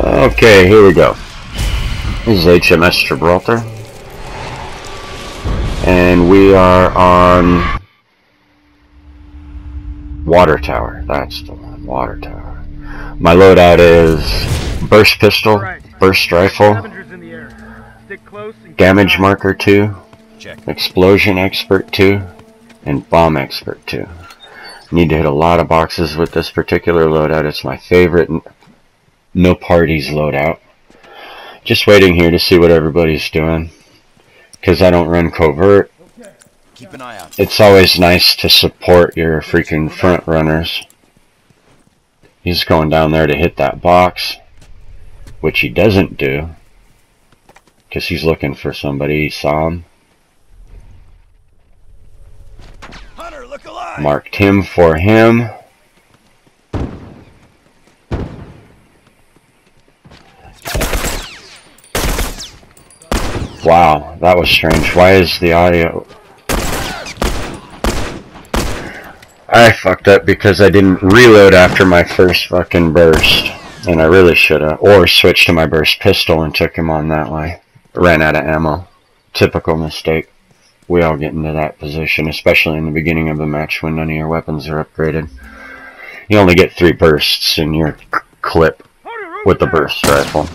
Okay, here we go. This is HMS Gibraltar. And we are on Water Tower. That's the one, Water Tower. My loadout is Burst Pistol, Burst Rifle, Damage Marker 2, Explosion Expert 2, and Bomb Expert 2. Need to hit a lot of boxes with this particular loadout. It's my favorite no parties loadout. Just waiting here to see what everybody's doing, because I don't run covert. Keep an eye out. It's always nice to support your freaking front runners. He's going down there to hit that box, which he doesn't do, because he's looking for somebody. He saw him. Hunter, look alive. Marked him for him. Wow, that was strange. Why is the audio... I fucked up because I didn't reload after my first fucking burst. And I really should have. Or switched to my burst pistol and took him on that way. Ran out of ammo. Typical mistake. We all get into that position, especially in the beginning of a match when none of your weapons are upgraded. You only get 3 bursts in your clip with the burst rifle.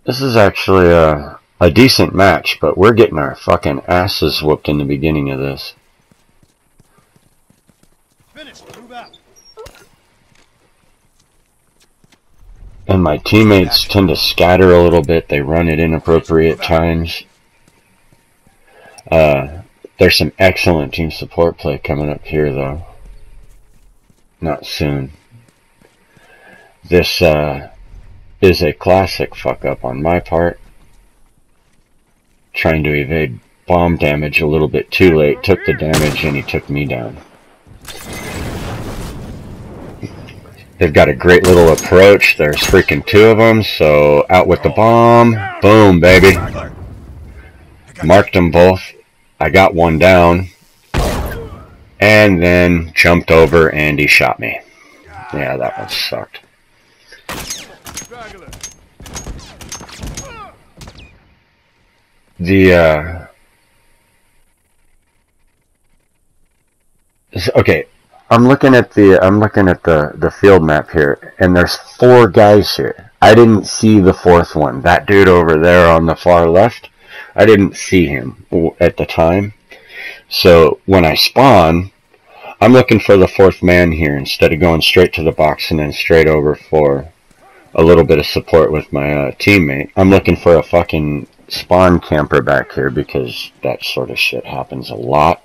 This is actually a decent match, but we're getting our fucking asses whooped in the beginning of this. And my teammates tend to scatter a little bit. They run at inappropriate times. There's some excellent team support play coming up here, though. Not soon. This is a classic fuck up on my part. Trying to evade bomb damage a little bit too late. Took the damage and he took me down. They've got a great little approach. There's freaking 2 of them. So out with the bomb. Boom, baby. Marked them both. I got one down. And then jumped over and he shot me. Yeah, that one sucked. Okay, I'm looking at the field map here, and there's 4 guys here. I didn't see the 4th one. That dude over there on the far left, I didn't see him at the time. So when I spawn, I'm looking for the 4th man here instead of going straight to the box and then straight over for a little bit of support with my teammate. I'm looking for a fucking spawn camper back here because that sort of shit happens a lot.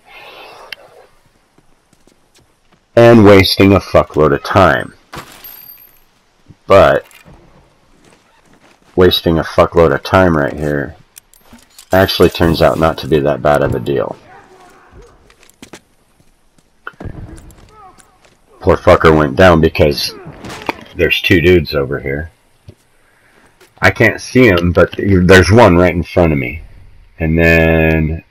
And wasting a fuckload of time. But wasting a fuckload of time right here actually turns out not to be that bad of a deal. Poor fucker went down because there's 2 dudes over here. I can't see him, but there's one right in front of me. And then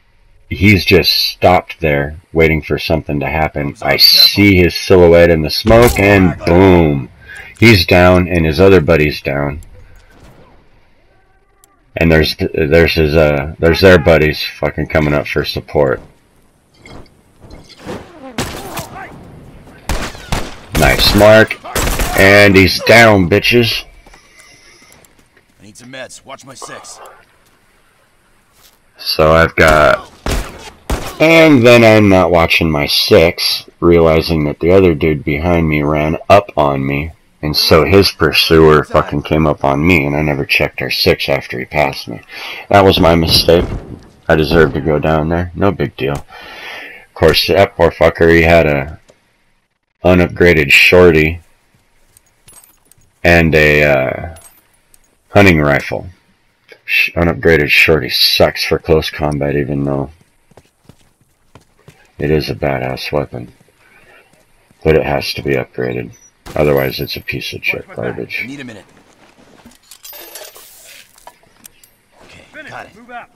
he's just stopped there, waiting for something to happen. I see his silhouette in the smoke, and boom. He's down, and his other buddy's down. And there's their buddies fucking coming up for support. Nice mark. And he's down, bitches. I need some meds. Watch my 6. So I've got... And then I'm not watching my 6, realizing that the other dude behind me ran up on me. And so his pursuer fucking came up on me, and I never checked our 6 after he passed me. That was my mistake. I deserved to go down there. No big deal. Of course, that poor fucker, he had a unupgraded shorty and a hunting rifle. Unupgraded shorty sucks for close combat, even though it is a badass weapon. But it has to be upgraded. Otherwise, it's a piece of shit garbage. I need a minute. Okay, got it. Move out.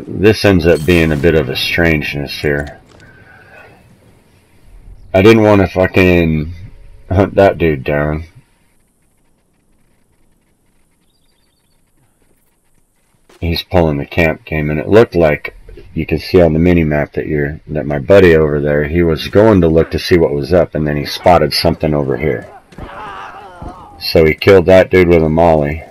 This ends up being a bit of a strangeness here. I didn't want to fucking hunt that dude down. He's pulling the camp game, and it looked like you can see on the mini map that my buddy over there, he was going to look to see what was up, and then he spotted something over here. So he killed that dude with a molly.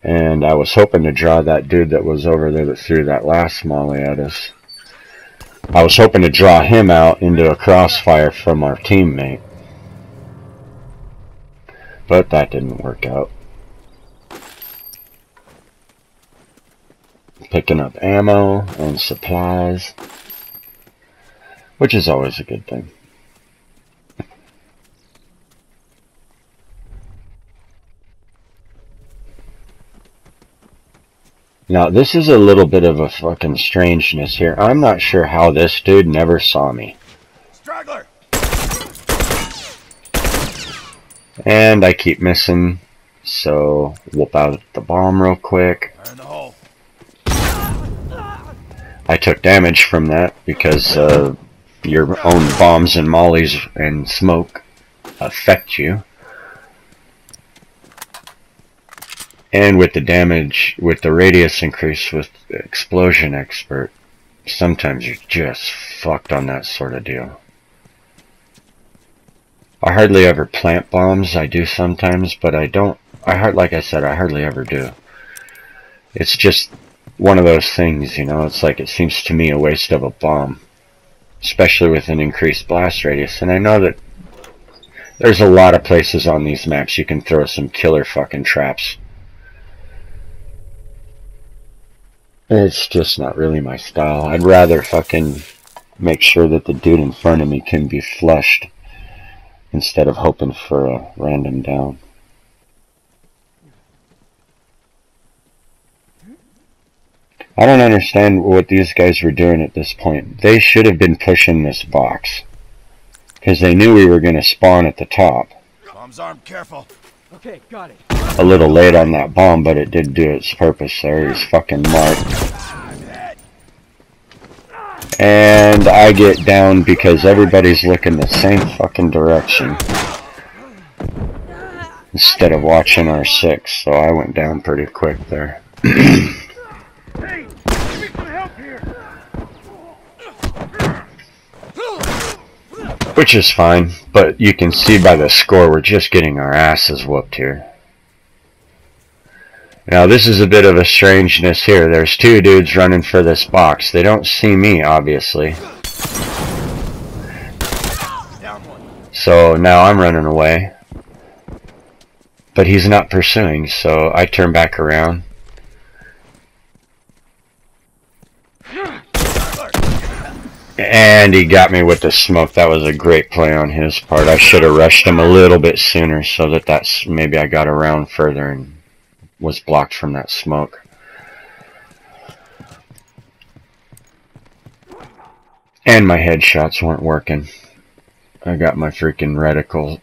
And I was hoping to draw that dude that was over there that threw that last molly at us. I was hoping to draw him out into a crossfire from our teammate. But that didn't work out. Picking up ammo and supplies, which is always a good thing. Now, this is a little bit of a fucking strangeness here. I'm not sure how this dude never saw me. Straggler. And I keep missing, so whoop out the bomb real quick. Fire in the hole. I took damage from that because your own bombs and mollies and smoke affect you. And with the damage, with the radius increase with Explosion Expert, sometimes you're just fucked on that sort of deal. I hardly ever plant bombs. I do sometimes, but I don't. Like I said, I hardly ever do. It's just one of those things, you know. It's like it seems to me a waste of a bomb, especially with an increased blast radius. And I know that there's a lot of places on these maps you can throw some killer fucking traps. It's just not really my style. I'd rather fucking make sure that the dude in front of me can be flushed instead of hoping for a random down. I don't understand what these guys were doing at this point. They should have been pushing this box, because they knew we were going to spawn at the top. Bomb's armed, careful. Okay, got it. A little late on that bomb, but it did do its purpose there. He's fucking marked. And I get down because everybody's looking the same fucking direction instead of watching our six, so I went down pretty quick there. Hey, give me some help here. Which is fine, but you can see by the score we're just getting our asses whooped here. Now this is a bit of a strangeness here. There's two dudes running for this box. They don't see me, obviously. So now I'm running away. But he's not pursuing, so I turn back around. And he got me with the smoke. That was a great play on his part. I should have rushed him a little bit sooner so that maybe I got around further and was blocked from that smoke. And my headshots weren't working. I got my freaking reticle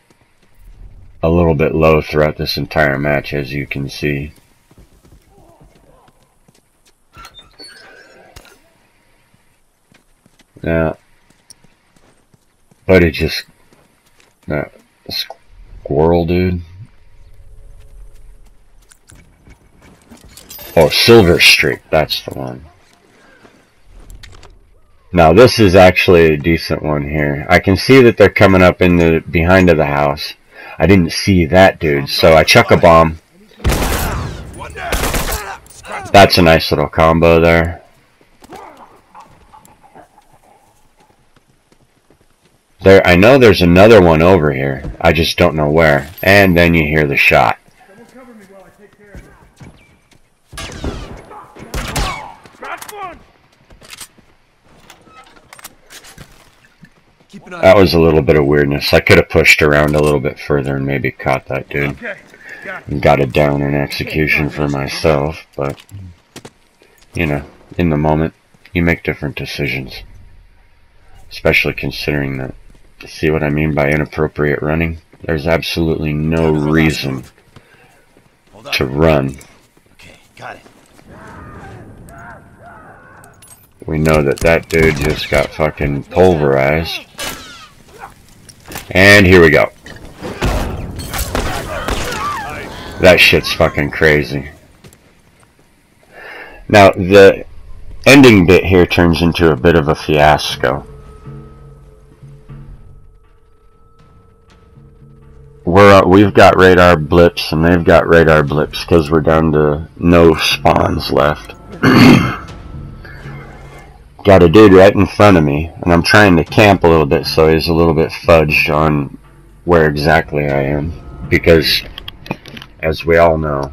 a little bit low throughout this entire match, as you can see. Now, but it just, that squirrel dude. Oh, Silver Streak, that's the one. Now this is actually a decent one here. I can see that they're coming up in the behind of the house. I didn't see that dude, so I chuck a bomb. That's a nice little combo there. I know there's another one over here. I just don't know where. And then you hear the shot. That was a little bit of weirdness. I could have pushed around a little bit further and maybe caught that dude. And got it down in execution for myself, but, you know, in the moment, you make different decisions. Especially considering that, see what I mean by inappropriate running? There's absolutely no reason Hold to up. run. Okay, got it. We know that that dude just got fucking pulverized. And here we go. That shit's fucking crazy. Now, the ending bit here turns into a bit of a fiasco. We've got radar blips, and they've got radar blips because we're down to no spawns left. Got a dude right in front of me, and I'm trying to camp a little bit so he's a little bit fudged on where exactly I am, because, as we all know,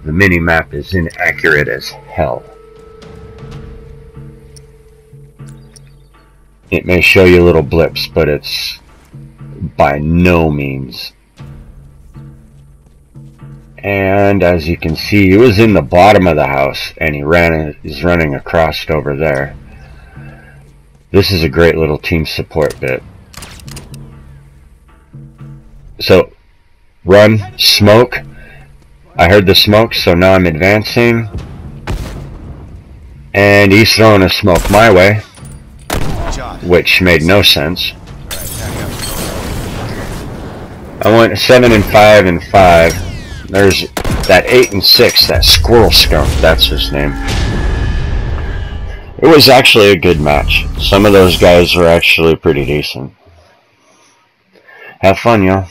the mini-map is inaccurate as hell. It may show you little blips, but it's by no means. And as you can see, he was in the bottom of the house, and he's running across over there. This is a great little team support bit. So, run, smoke. I heard the smoke, so now I'm advancing. And he's throwing a smoke my way, which made no sense. I went 7 and 5 and 5. There's that 8 and 6, that squirrel skunk, that's his name. It was actually a good match. Some of those guys were actually pretty decent. Have fun, y'all.